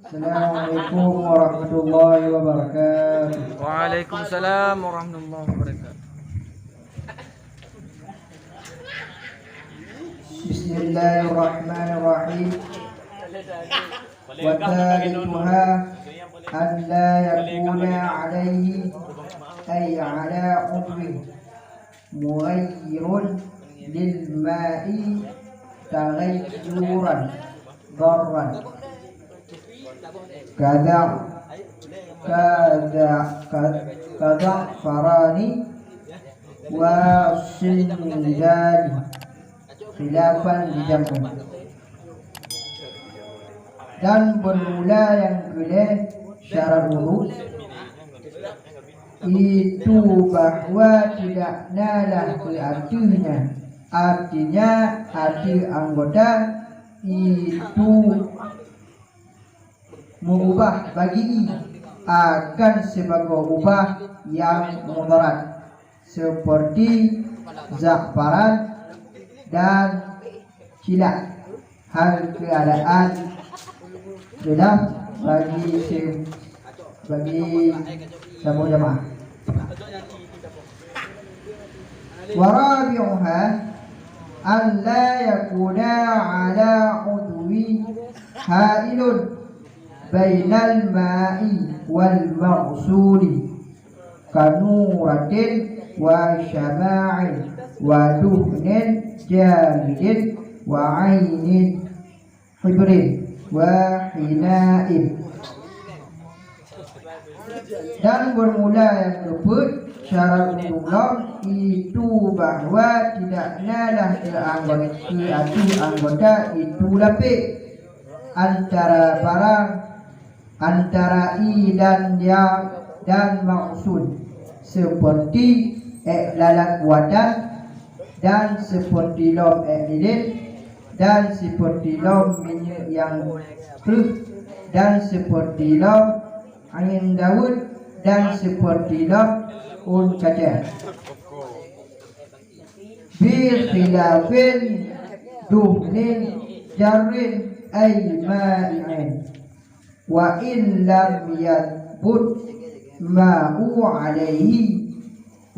Assalamualaikum warahmatullahi wabarakatuh. Waalaikumsalam warahmatullahi wabarakatuh. Bismillahirrahmanirrahim. Wa thalithuha an la yakuna alaihi ay ala udwi mughayyirun lil ma'i taghayyuran darran kada farani wa sinjani khilafan dijamu. Dan bermula yang kedua syarat wudu itu bahwa tidak nalah artinya arti anggota itu mengubah bagi akan sebagai ubah yang mudarat seperti za'faran dan kilat. Hal keadaan gelap bagi semua jemaah. Warabi'uha an la yakuna ala udwi hailun bainal ma'i wal maghsuli kanuratin wa syama'in wa duhnin jamidin wa ainin hibrin wa hinain. Dan bermula yang keempat syarat umum itu bahwa tidak nalah anggota itu lapik antara barang antara i dan yang dan maksud seperti lalat buatan dan seperti lom lilin dan seperti lom minyak yang keruh dan seperti lom angin daun dan seperti lom un kaca bi khilafin duhnin jarrin ay ma'i'in wa in lam yathbut ma'u alaihi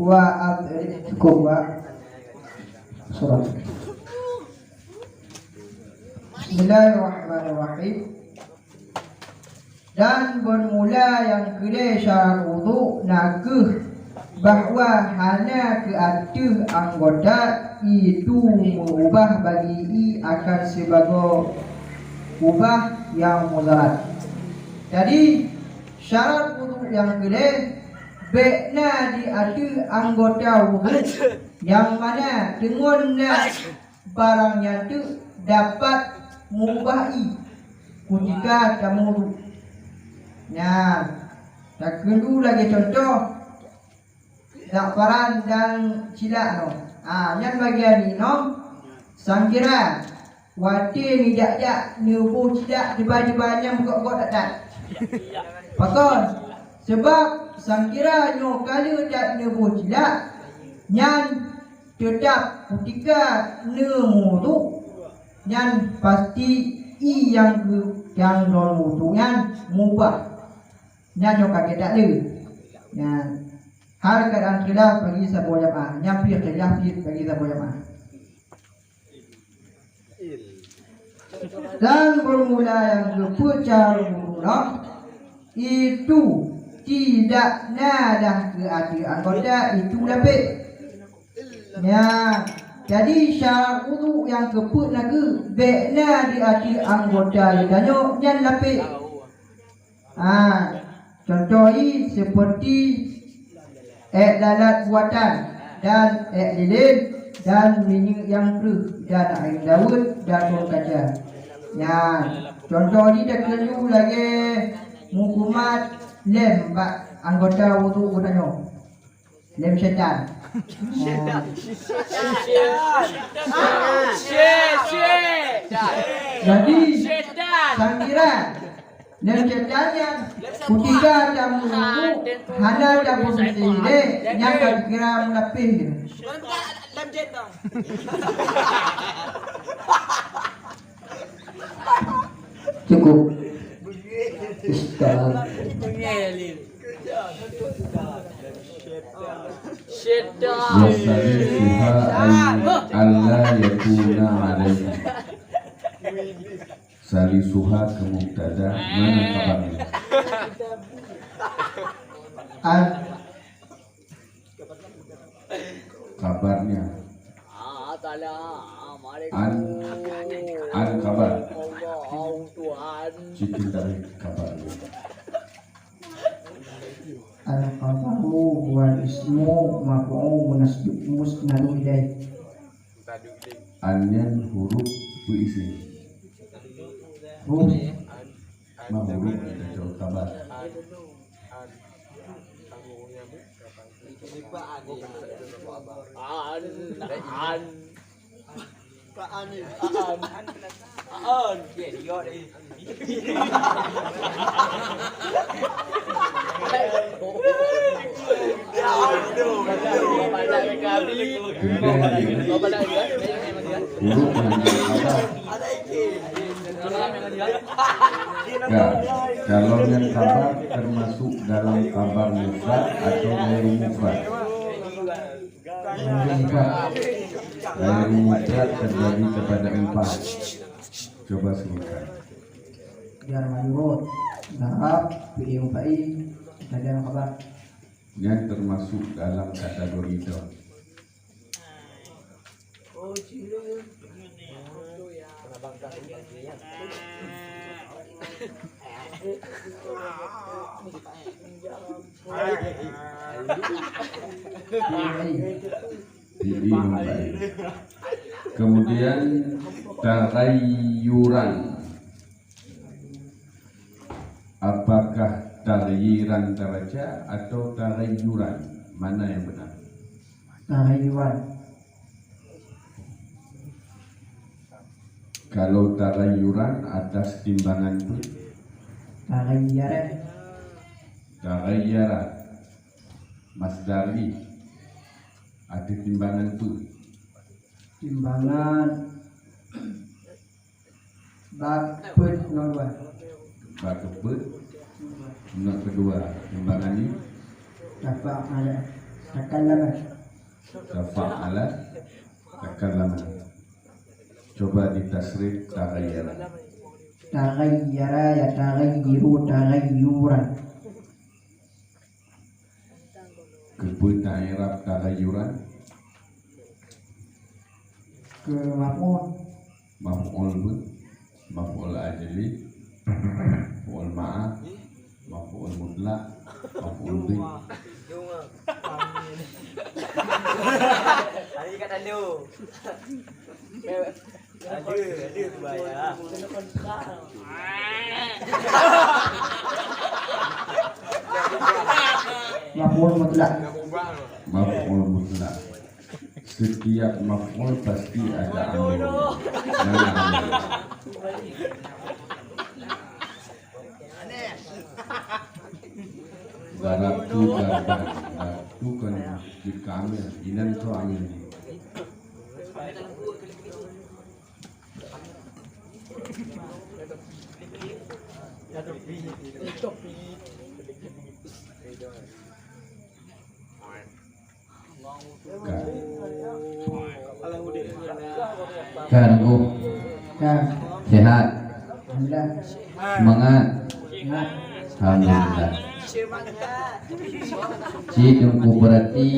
wa adrikum wa surah. Bismillahirrahmanirrahim. Dan bermula yang kedua syarat wudu nakuh bahwa hanya ke atas anggota itu mengubah bagi i akan sebagai ubah yang mudarat. Jadi syarat wudu yang kedua bekna di atas anggota wudu yang mana dengannya barangnya itu dapat mengubahi ketika kamu wudu. Nah, tak kedua lagi contoh za'faran dan cilat no. Yang bagian ni no sangkira wati ni jak nubu cilat tiba-tibanya buka-buka tak. Pakon sebab sangkira nyo kali jak nubu cilat nyan tetap ketika nemu tu nyan pasti i yang non wudu nyan mubah nyan nyo kaget tak le. Nyan hal keadaan khilaf bagi sebuah jamaah, nyampi khilaf bagi sebuah jamaah. Dan bermula yang berpucar mula itu tidak nadah ke atas anggota itu lapik. Ya, jadi syarat wudu yang keput lagu bekna di atas anggota danyo nyan lapik. Contoh ini seperti lalat buatan dan lilin dan minyak yang keruh dan air daun dan bawang kaca. Ya, contoh ini dah kelu lagi mukumat lem anggota wudu gunanya. Lem syaitan. Jadi sangkiran lem syaitannya ketika kamu wudu hana kamu sendiri yang kira menapih. Lem jendong. Cukup. Sekarang wasalisuha alla yakuna alaihi. Salisuha ke mubtada, mana kabarnya? An Kabarnya an kabar. Cikin dari kabarnya. al-qabaru wal ismu maf'ul musnadu ilaih. Anyan huruf puisi. Huruf Ma huruf itu kabar. Huruf ya, kalau yang kabar termasuk dalam kabar mufrad atau ghairu mufrad. Ghairu mufrad terjadi kepada 4. Coba sebutkan. jar majrur dahab fi'il fa'il dan kabar. Yang termasuk dalam kategori itu. Kemudian taghayyuran. Apakah taghyiran daraja atau taghayyuran? Mana yang benar? Tahayyuan. Kalau taghayyuran atas timbangan itu Tahayyaran. taghayyara masdari ada timbangan itu. Timbangan bab put nomor 2. Bakebet menurut kedua timbangan ini Dafa ala takallama. tafa'ala takallama. Coba ditasrif taghayyara. Taghayyara ya taghayyiru taghayyuran. Kebuta i'rab taghayyuran Ke maf'ul maf'ul bu maf'ul ajli maf'ul ma'ah maf'ul mutlaq maf'ul bi. Hari kat ada. Ada tu bayar. maf'ul mutlak. Maf'ul mutlaq. Setiap maf'ul pasti ada amilnya. Mana amilnya? Darabtu darban. Darabtu kan jika amil. Inan tu amilnya. Kan Bu, Dan sehat, alhamdulillah. semangat, Nah, alhamdulillah. Cidung berarti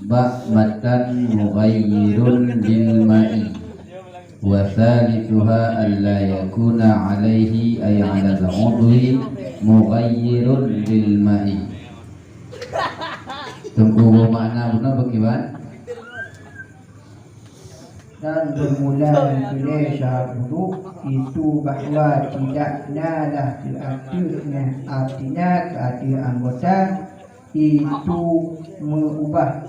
ba matan mughayyirun lil ma'i wa thalithuha alla yakuna alaihi ay 'ala al-'udwi mughayyirun lil ma'i. Tunggu makna benar bagaimana? dan bermula dari syahdu itu bahwa tidak nalah artinya keadil anggota itu mengubah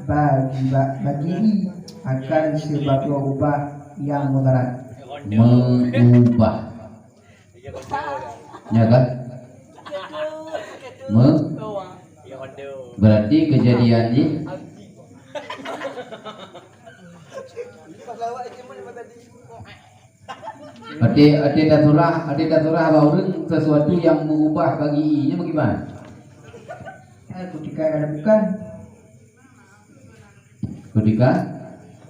bagi akan sebagai ubah yang mudarat. Mengubah, ya kan? Berarti kejadiannya Ade daturah baurun sesuatu yang mengubah bagi i-nya bagaimana? Ketika ada bukan. Ketika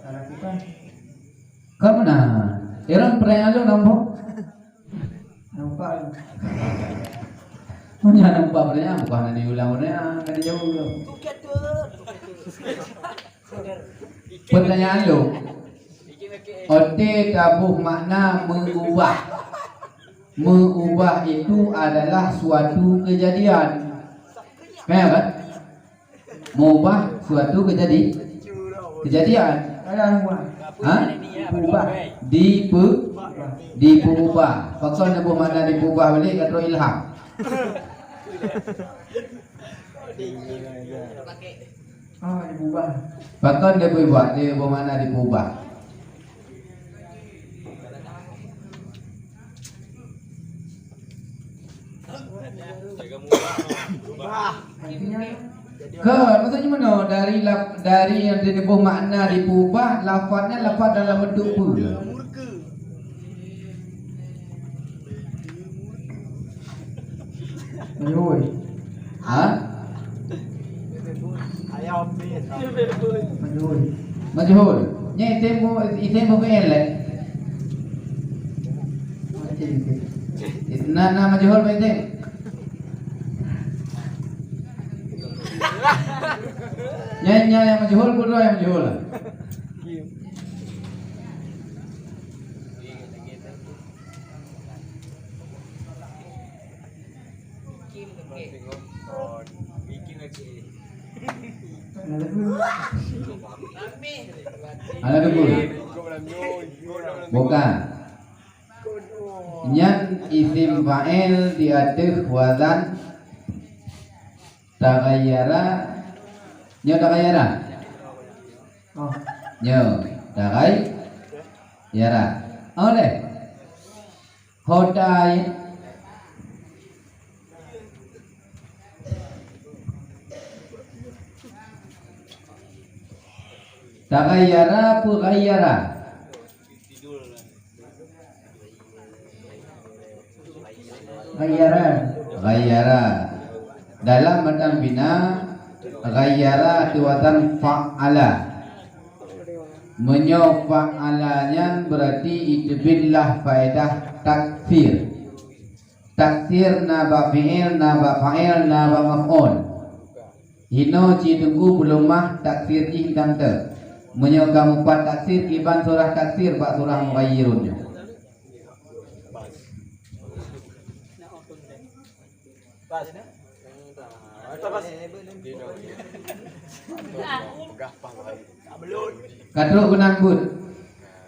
Ada bukan. kamu nah, orang perayaan lo nampak? Nampak. Punya nampak perayaan bukan diulang perayaan, kan jauh lo. Pertanyaan lo, ote tabuh makna mengubah. Mengubah itu adalah suatu kejadian. Kan? Mengubah suatu kejadian. Ada rumah. Hah? Berubah. Diubah. Fakson nabuh makna diubah balik atau ilham. Oh, diubah. Fakson dia berubah, dia bermakna diubah. Artinya Maksudnya mana? Dari yang dibuh makna diubah, lafaznya lafaz dalam bentuk apa? majhul. Hah? Majhul. Majhul. Nya isim fi'il lah. Macam itu. Na majhul apa isim? Nya yang majhul pun yang majhul lah. Ada dulu. Ada dulu. Bukan. Nyan isim fa'il diatif wazan tagayyara. Nyo tagayyara. Oh, Nyo tagayyara. Oleh. Hodai. Tagayyara pughayyara. ghayaran. Ghayyara. Dalam matan bina ghayyara tuwatan fa'ala. Menyo fa'alanya berarti itu billah faedah takfir. Takfir naba fi'il naba fa'il naba maf'ul. Hino cidunggu belum mah takfir hindang te. Menyo kamu pat takfir iban surah takfir pak surah mughayyirunnya. Kadruk benang bud.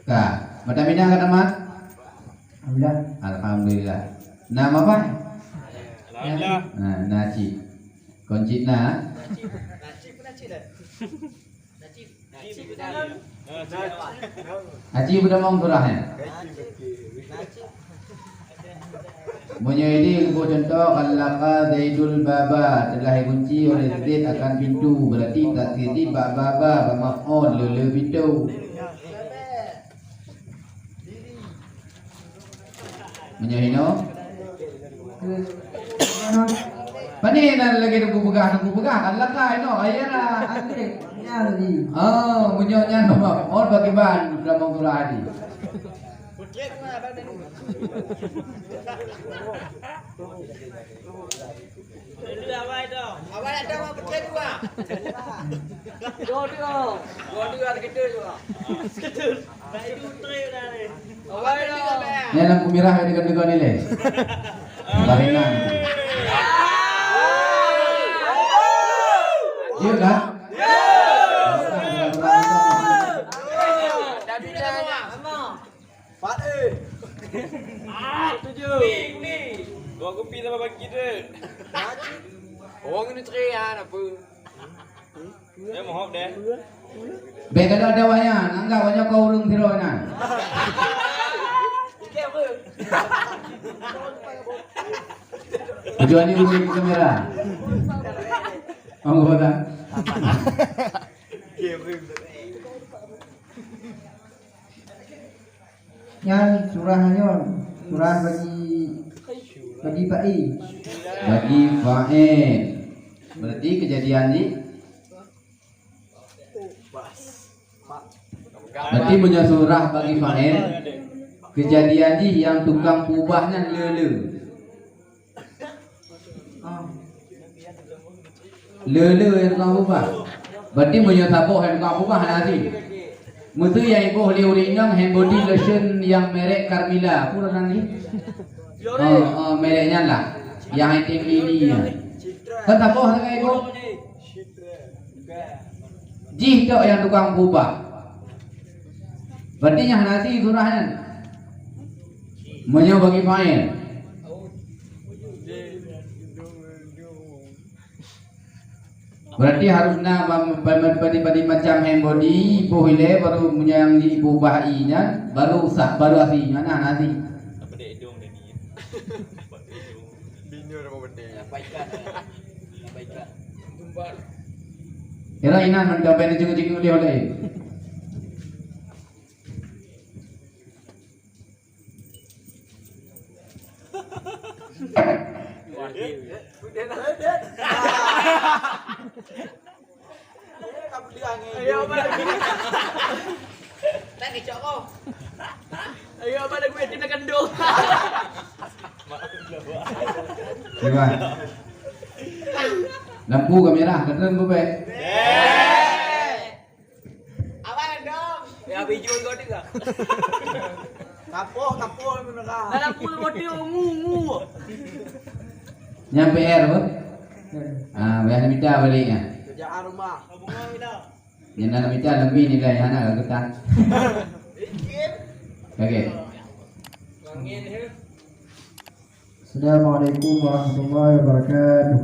Ka, mata bina kata mat? Alhamdulillah. Alhamdulillah. Nama apa? Alhamdulillah. Nah, Naci. Kunci na. Haji sudah mau surahnya. Punya ini contoh kalaka Zaidul baba telah dikunci oleh Zaid akan pintu, berarti tak sidi baba bermakna lele pintu. Punya hino. Pani na lagi nunggu pegah kalaka ino ayana. Adik, nya tadi. Oh, punya nya nama. Oh bagaimana sudah mau surah hari. Ni lampu merah yang dekat-dekat ni le. Barinan. Iya kah? Bawa kopi sama bagi kita. Orang ni teriak apa? Ya mohon deh. Baik ada wayang, anggap wayang kau ulung tironan. Tujuan ini ulung kamera. Monggo tak? Yang surahnya surah bagi ba'i. Bagi fa'il. Berarti kejadian ni berarti punya surah bagi fa'il. Kejadian ni yang tukang ubahnya lele. Lele yang tukang ubah. Berarti punya tabuh yang tukang ubah nanti. Mutu yang ibu liuringang hand body lotion yang merek Carmila. Pura nanti. Mereknya lah. Yang item ini ya. Kan tabuh dengan ibu. Jih tok yang tukang ubah. Berarti yang nanti surahnya. Menyo bagi fa'il. Berarti harusnya bagi macam handbody pohile baru punya yang diubah i-nya baru sah baru aslinya nah nanti. Kira inan mencapai ni cikgu-cikgu dia oleh. Ayo apa lagi? Tak kecok kau. Ayo apa lagi tim nak kendung. Coba. Lampu kamera keren bu be. Awal dong. Ya biju kau juga. Kapoh benar. Lampu mati ngu. Nyampe air bu. Ah, biasa minta baliknya. Kerjaan rumah. Yang nak minta lebih nilai anak ketan. Okey. Assalamualaikum warahmatullahi wabarakatuh.